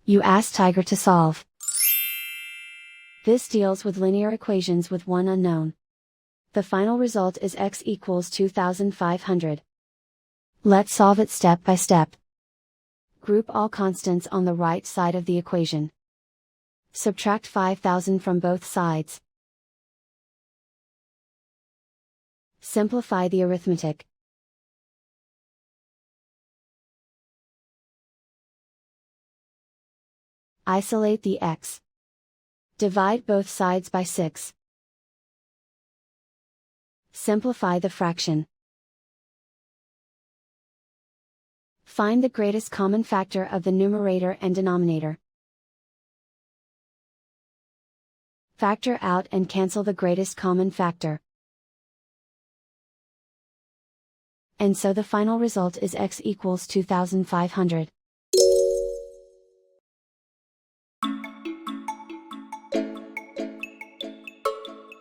You ask Tiger to solve. This deals with linear equations with one unknown. The final result is x equals 2500. Let's solve it step by step. Group all constants on the right side of the equation. Subtract 5000 from both sides. Simplify the arithmetic. Isolate the x. Divide both sides by 6. Simplify the fraction. Find the greatest common factor of the numerator and denominator. Factor out and cancel the greatest common factor. And so the final result is x equals 2500.